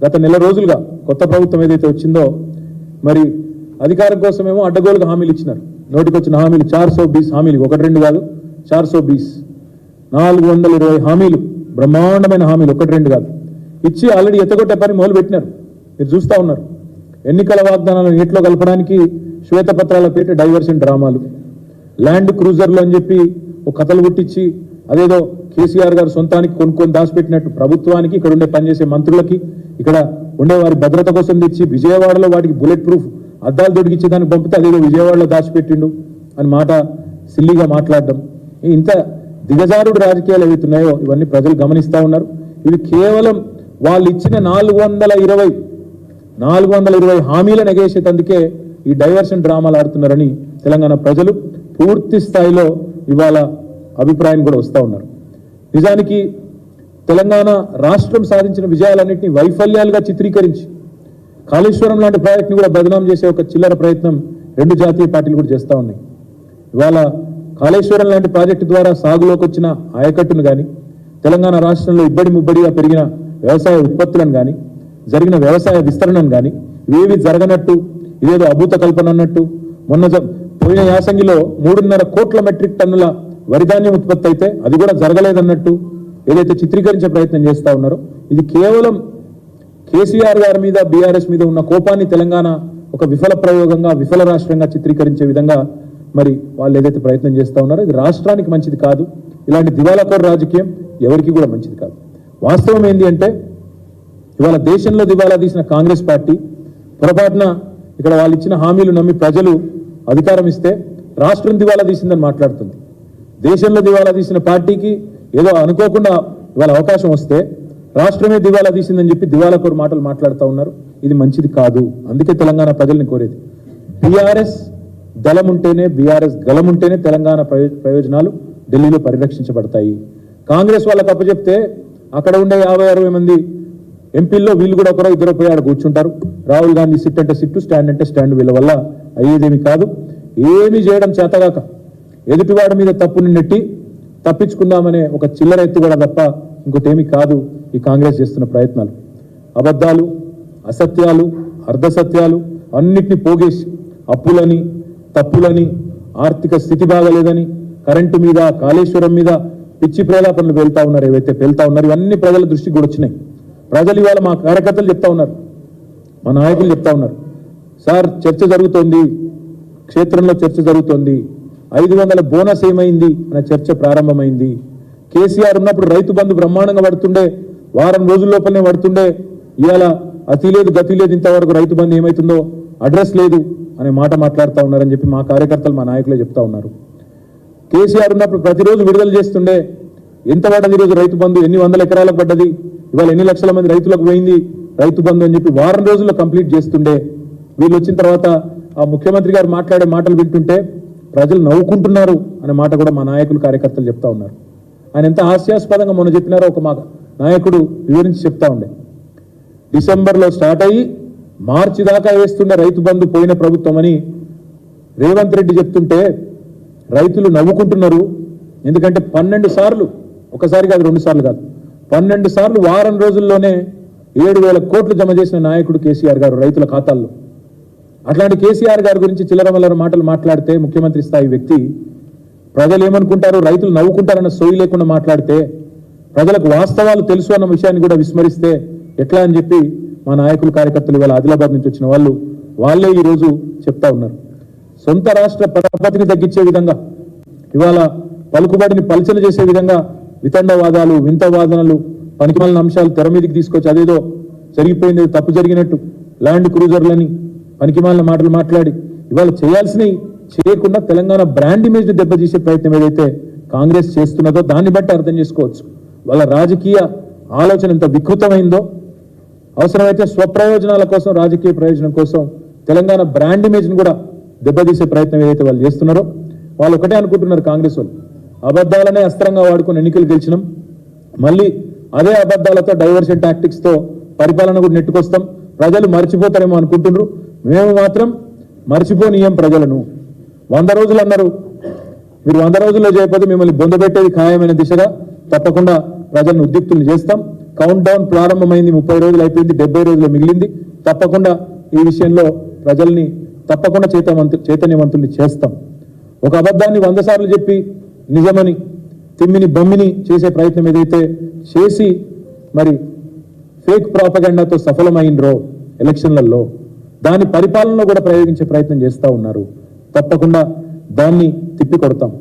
గత నెల రోజులుగా కొత్త ప్రభుత్వం ఏదైతే వచ్చిందో మరి అధికారం కోసమేమో అడ్డగోలుగా హామీలు ఇచ్చినారు. నోటికొచ్చిన హామీలు 420 హామీలు, ఒకటి రెండు కాదు, 420 420 హామీలు, బ్రహ్మాండమైన హామీలు, ఒకటి రెండు కాదు ఇచ్చి ఆల్రెడీ ఎత్తగొట్టే పని మొదలు పెట్టినారు. మీరు చూస్తూ ఉన్నారు. ఎన్నికల వాగ్దానాలను నీటిలో కలపడానికి శ్వేతపత్రాల పేట డైవర్షన్ డ్రామాలు, ల్యాండ్ క్రూజర్లు అని చెప్పి ఒక కథలు పుట్టించి అదేదో కేసీఆర్ గారు సొంతానికి కొనుక్కొని దాచిపెట్టినట్టు ప్రభుత్వానికి, ఇక్కడ ఉండే పనిచేసే మంత్రులకి, ఇక్కడ ఉండే వారి భద్రత కోసం తెచ్చి విజయవాడలో వాటికి బుల్లెట్ ప్రూఫ్ అద్దాలు దొడికిచ్చి దానికి పంపితే అదేదో విజయవాడలో దాచిపెట్టిండు అని మాట సిల్లిగా మాట్లాడడం. ఇంత దిగజారుడు రాజకీయాలు ఏవైతున్నాయో ఇవన్నీ ప్రజలు గమనిస్తూ ఉన్నారు. ఇవి కేవలం వాళ్ళు ఇచ్చిన 420 హామీలను ఎగేసేటందుకే ఈ డైవర్షన్ డ్రామాలు ఆడుతున్నారని తెలంగాణ ప్రజలు పూర్తి స్థాయిలో ఇవాళ అభిప్రాయం కూడా వస్తూ ఉన్నారు. నిజానికి తెలంగాణ రాష్ట్రం సాధించిన విజయాలన్నింటినీ వైఫల్యాలుగా చిత్రీకరించి కాళేశ్వరం లాంటి ప్రాజెక్టుని కూడా బదనాం చేసే ఒక చిల్లర ప్రయత్నం రెండు జాతీయ పార్టీలు కూడా చేస్తూ ఉన్నాయి. ఇవాళ కాళేశ్వరం లాంటి ప్రాజెక్టు ద్వారా సాగులోకి వచ్చిన ఆయకట్టును కానీ, తెలంగాణ రాష్ట్రంలో ఇబ్బడి ముబ్బడిగా పెరిగిన వ్యవసాయ ఉత్పత్తులను కానీ, జరిగిన వ్యవసాయ విస్తరణను కానీ ఇవేవి జరగనట్టు, ఇదేదో అభూత కల్పన అన్నట్టు, మొన్న పోయిన యాసంగిలో 3.5 కోట్ల మెట్రిక్ టన్నుల వరిధాన్యం ఉత్పత్తి అయితే అది కూడా జరగలేదన్నట్టు ఏదైతే చిత్రీకరించే ప్రయత్నం చేస్తూ ఉన్నారో ఇది కేవలం కేసీఆర్ గారి మీద, బీఆర్ఎస్ మీద ఉన్న కోపాన్ని తెలంగాణ ఒక విఫల ప్రయోగంగా, విఫల రాష్ట్రంగా చిత్రీకరించే విధంగా మరి వాళ్ళు ఏదైతే ప్రయత్నం చేస్తూ ఉన్నారో ఇది రాష్ట్రానికి మంచిది కాదు. ఇలాంటి దివాలాకోరు రాజకీయం ఎవరికి కూడా మంచిది కాదు. వాస్తవం ఏంటి అంటే ఇవాళ దేశంలో దివాలా తీసిన కాంగ్రెస్ పార్టీ పొరపాటున ఇక్కడ వాళ్ళు ఇచ్చిన హామీలు నమ్మి ప్రజలు అధికారం ఇస్తే రాష్ట్రం దివాలా తీసిందని మాట్లాడుతుంది. దేశంలో దివాలా తీసిన పార్టీకి ఏదో అనుకోకుండా ఇవాళ అవకాశం వస్తే రాష్ట్రమే దివాలా తీసిందని చెప్పి దివాలాకోరు మాటలు మాట్లాడుతూ ఉన్నారు. ఇది మంచిది కాదు. అందుకే తెలంగాణ ప్రజల్ని కోరేది బీఆర్ఎస్ దళం ఉంటేనే, బీఆర్ఎస్ గలం ఉంటేనే తెలంగాణ ప్రయోజనాలు ఢిల్లీలో పరిరక్షించబడతాయి. కాంగ్రెస్ వాళ్ళకి అప్పచెప్తే అక్కడ ఉండే 50-60 మంది ఎంపీల్లో వీళ్ళు కూడా ఒకరో ఇద్దరు పోయి ఆడ కూర్చుంటారు. రాహుల్ గాంధీ సిట్ అంటే సిట్టు, స్టాండ్ అంటే స్టాండ్. వీళ్ళ వల్ల అయ్యేదేమి కాదు. ఏమీ చేయడం చేతగాక ఎదుటివాడి మీద తప్పుని నెట్టి తప్పించుకుందామనే ఒక చిల్లర ఎత్తు కూడా తప్ప ఇంకోటేమీ కాదు ఈ కాంగ్రెస్ చేస్తున్న ప్రయత్నాలు. అబద్ధాలు, అసత్యాలు, అర్ధసత్యాలు అన్నిటినీ పోగేసి అప్పులని, తప్పులని, ఆర్థిక స్థితి బాగలేదని, కరెంటు మీద, కాళేశ్వరం మీద పిచ్చి ప్రేలాపనలు వెళ్తా ఉన్నారు. ఏవైతే వెళ్తా ఉన్నారు ఇవన్నీ ప్రజల దృష్టికి కూడా వచ్చినాయి. ప్రజలు ఇవాళ మా కార్యకర్తలు చెప్తా ఉన్నారు, మా నాయకులు చెప్తా ఉన్నారు, సార్ చర్చ జరుగుతోంది, క్షేత్రంలో చర్చ జరుగుతోంది, 500 బోనస్ ఏమైంది అనే చర్చ ప్రారంభమైంది. కేసీఆర్ ఉన్నప్పుడు రైతు బంధు బ్రహ్మాండంగా పడుతుండే, వారం రోజుల లోపలనే పడుతుండే. ఇవాళ అతి లేదు గతి లేదు, ఇంతవరకు రైతు బంధు ఏమవుతుందో అడ్రస్ లేదు అనే మాట మాట్లాడుతూ ఉన్నారని చెప్పి మా కార్యకర్తలు, మా నాయకులే చెప్తా ఉన్నారు. కేసీఆర్ ఉన్నప్పుడు ప్రతిరోజు విడుదల చేస్తుండే, ఎంత పడ్డది ఈరోజు రైతు బంధు, ఎన్ని వందల ఎకరాలకు పడ్డది, ఇవాళ ఎన్ని లక్షల మంది రైతులకు పోయింది రైతు బంధు అని చెప్పి వారం రోజుల్లో కంప్లీట్ చేస్తుండే. వీళ్ళు వచ్చిన తర్వాత ఆ ముఖ్యమంత్రి గారు మాట్లాడే మాటలు వింటుంటే ప్రజలు నవ్వుకుంటున్నారు అనే మాట కూడా మా నాయకులు, కార్యకర్తలు చెప్తా ఉన్నారు. ఆయన ఎంత హాస్యాస్పదంగా మొన్న చెప్పినారో ఒక మా నాయకుడు వివరించి చెప్తా ఉండే. డిసెంబర్లో స్టార్ట్ అయ్యి మార్చి దాకా వేస్తుండే రైతు బంధు పోయిన ప్రభుత్వం అని రేవంత్ రెడ్డి చెప్తుంటే రైతులు నవ్వుకుంటున్నారు. ఎందుకంటే 12 సార్లు, ఒకసారి కాదు 2 సార్లు కాదు, 12 సార్లు వారం రోజుల్లోనే 7,000 కోట్లు జమ చేసిన నాయకుడు కేసీఆర్ గారు రైతుల ఖాతాల్లో. అట్లాంటి కేసీఆర్ గారి గురించి చిల్లరమల్లర మాటలు మాట్లాడితే ముఖ్యమంత్రి స్థాయి వ్యక్తి ప్రజలు ఏమనుకుంటారు, రైతులు నవ్వుకుంటారన్న సోయి లేకుండా మాట్లాడితే, ప్రజలకు వాస్తవాలు తెలుసు అన్న విషయాన్ని కూడా విస్మరిస్తే ఎట్లా అని చెప్పి మా నాయకులు, కార్యకర్తలు ఇవాళ ఆదిలాబాద్ నుంచి వచ్చిన వాళ్ళే ఈరోజు చెప్తా ఉన్నారు. సొంత రాష్ట్ర పరపతిని తగ్గించే విధంగా, ఇవాళ పలుకుబడిని పలచన చేసే విధంగా వితండవాదాలు, వింత వాదనలు, పనికిమాలిన అంశాలు తెర మీదకి తీసుకొచ్చి అదేదో జరిగిపోయింది, తప్పు జరిగినట్టు ల్యాండ్ క్రూజర్లని పనికిమాలిన మాటలు మాట్లాడి ఇవాళ చేయాల్సినవి చేయకుండా తెలంగాణ బ్రాండ్ ఇమేజ్ దెబ్బతీసే ప్రయత్నం ఏదైతే కాంగ్రెస్ చేస్తున్నదో దాన్ని బట్టి అర్థం చేసుకోవచ్చు వాళ్ళ రాజకీయ ఆలోచన ఎంత వికృతమైందో. అవసరమైతే స్వప్రయోజనాల కోసం, రాజకీయ ప్రయోజనం కోసం తెలంగాణ బ్రాండ్ ఇమేజ్ని కూడా దెబ్బతీసే ప్రయత్నం ఏదైతే వాళ్ళు చేస్తున్నారో వాళ్ళు ఒకటే అనుకుంటున్నారు. కాంగ్రెస్ వాళ్ళు అబద్ధాలనే అస్త్రంగా వాడుకుని ఎన్నికలు గెలిచినాం, మళ్ళీ అదే అబద్ధాలతో డైవర్షన్ టాక్టిక్స్తో పరిపాలన కూడా నెట్టుకొస్తాం, ప్రజలు మర్చిపోతారేమో అనుకుంటున్నారు. మేము మాత్రం మర్చిపోనీయం ప్రజలను. 100 రోజులు అన్నారు, మీరు 100 రోజుల్లో చేయకపోతే మిమ్మల్ని బొందబెట్టేది ఖాయమైన దిశగా తప్పకుండా ప్రజలను ఉద్యుక్తులు చేస్తాం. కౌంట్ డౌన్ ప్రారంభమైంది, 30 రోజులు అయిపోయింది, 70 రోజులు మిగిలింది. తప్పకుండా ఈ విషయంలో ప్రజల్ని తప్పకుండా చైతన్యవంతుల్ని చేస్తాం. ఒక అబద్ధాన్ని 100 సార్లు చెప్పి నిజమని తిమ్మిని బమ్మిని చేసే ప్రయత్నం ఏదైతే చేసి మరి ఫేక్ ప్రాపగండాతో సఫలమైనరో ఎలక్షన్లలో, దాని పరిపాలనలో కూడా ప్రయోగించే ప్రయత్నం చేస్తూ ఉన్నారు. తప్పకుండా దాన్ని తిప్పికొడతాం.